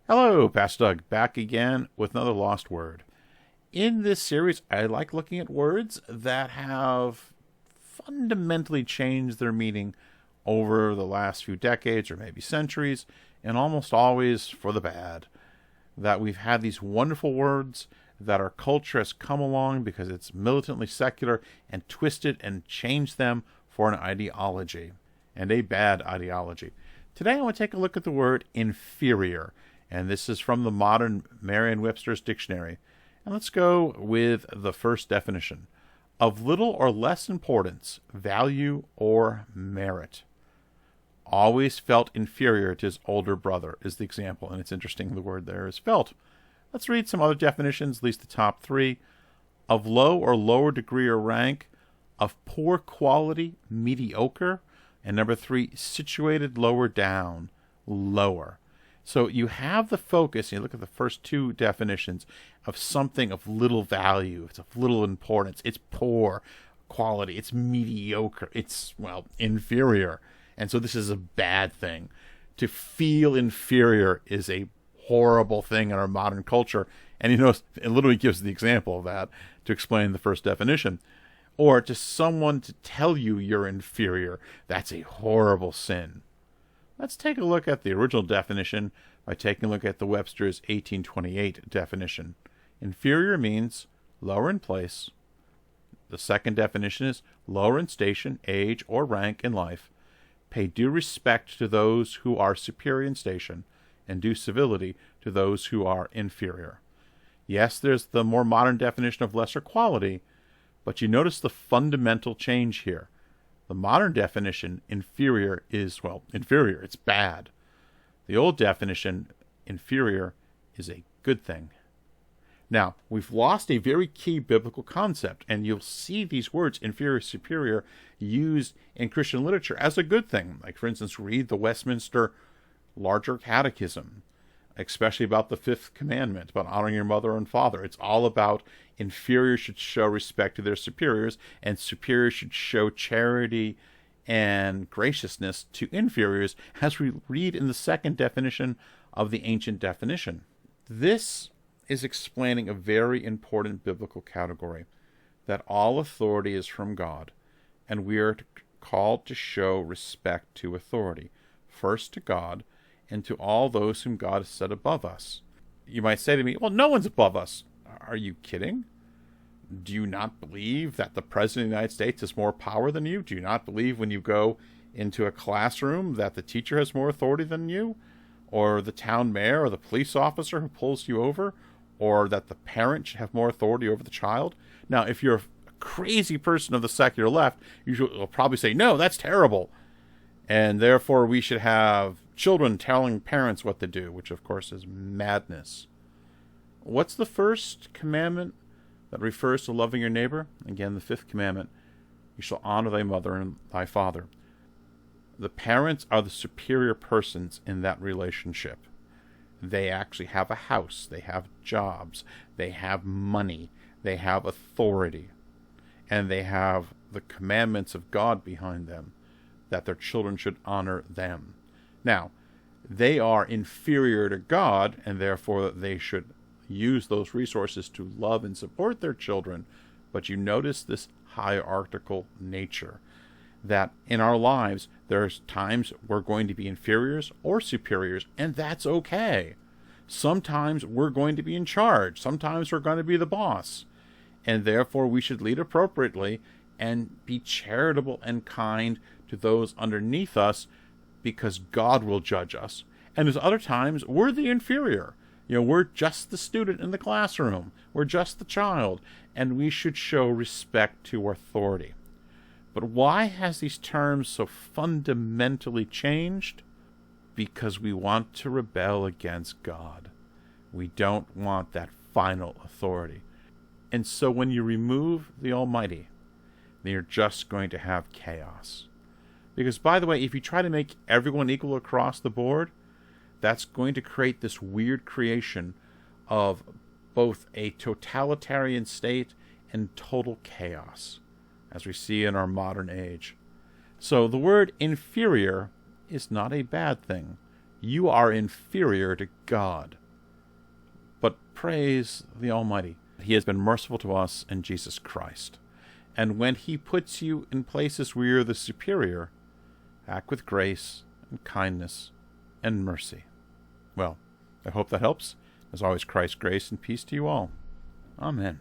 Hello, Pastor Doug, back again with another lost word. In this series, I like looking at words that have fundamentally changed their meaning over the last few decades or maybe centuries, and almost always for the bad. That we've had these wonderful words that our culture has come along because it's militantly secular and twisted and changed them for an ideology, and a bad ideology. Today I want to take a look at the word inferior, and this is from the modern Merriam-Webster's dictionary. And let's go with the first definition. Of little or less importance, value, or merit. Always felt inferior to his older brother is the example, and it's interesting the word there is felt. Let's read some other definitions, at least the top three. Of low or lower degree or rank, of poor quality, mediocre, and number three, situated lower down, lower. So you have the focus, you look at the first two definitions, of something of little value, it's of little importance, it's poor quality, it's mediocre, it's, inferior. And so this is a bad thing. To feel inferior is a horrible thing in our modern culture. And it literally gives the example of that to explain the first definition. Or to someone to tell you you're inferior, that's a horrible sin. Let's take a look at the original definition by taking a look at the Webster's 1828 definition. Inferior means lower in place. The second definition is lower in station, age, or rank in life. Pay due respect to those who are superior in station, and do civility to those who are inferior. Yes, there's the more modern definition of lesser quality, but you notice the fundamental change here. The modern definition, inferior, is, inferior. It's bad. The old definition, inferior, is a good thing. Now, we've lost a very key biblical concept, and you'll see these words, inferior, superior, used in Christian literature as a good thing. Like, for instance, read the Westminster Larger Catechism, especially about the fifth commandment, about honoring your mother and father. It's all about inferiors should show respect to their superiors, and superiors should show charity and graciousness to inferiors, as we read in the second definition of the ancient definition. This is explaining a very important biblical category, that all authority is from God, and we are called to show respect to authority, first to God, and to all those whom God has set above us. You might say to me, well, no one's above us. Are you kidding? Do you not believe that the President of the United States has more power than you? Do you not believe when you go into a classroom that the teacher has more authority than you? Or the town mayor or the police officer who pulls you over? Or that the parent should have more authority over the child? Now, if you're a crazy person of the secular left, you'll probably say, no, that's terrible. And therefore we should have children telling parents what to do, which of course is madness. What's the first commandment that refers to loving your neighbor? Again, the fifth commandment, you shall honor thy mother and thy father. The parents are the superior persons in that relationship. They actually have a house, they have jobs, they have money, they have authority, and they have the commandments of God behind them, that their children should honor them. Now, they are inferior to God, and therefore they should use those resources to love and support their children. But you notice this hierarchical nature, that in our lives, there's times we're going to be inferiors or superiors, and that's okay. Sometimes we're going to be in charge. Sometimes we're going to be the boss. And therefore we should lead appropriately and be charitable and kind to those underneath us, because God will judge us. And there's other times we're the inferior. We're just the student in the classroom. We're just the child. And we should show respect to authority. But why has these terms so fundamentally changed? Because we want to rebel against God. We don't want that final authority. And so when you remove the Almighty, then you're just going to have chaos. Because, by the way, if you try to make everyone equal across the board, that's going to create this weird creation of both a totalitarian state and total chaos, as we see in our modern age. So the word inferior is not a bad thing. You are inferior to God. But praise the Almighty. He has been merciful to us in Jesus Christ. And when He puts you in places where you're the superior, act with grace and kindness and mercy. Well, I hope that helps. As always, Christ's grace and peace to you all. Amen.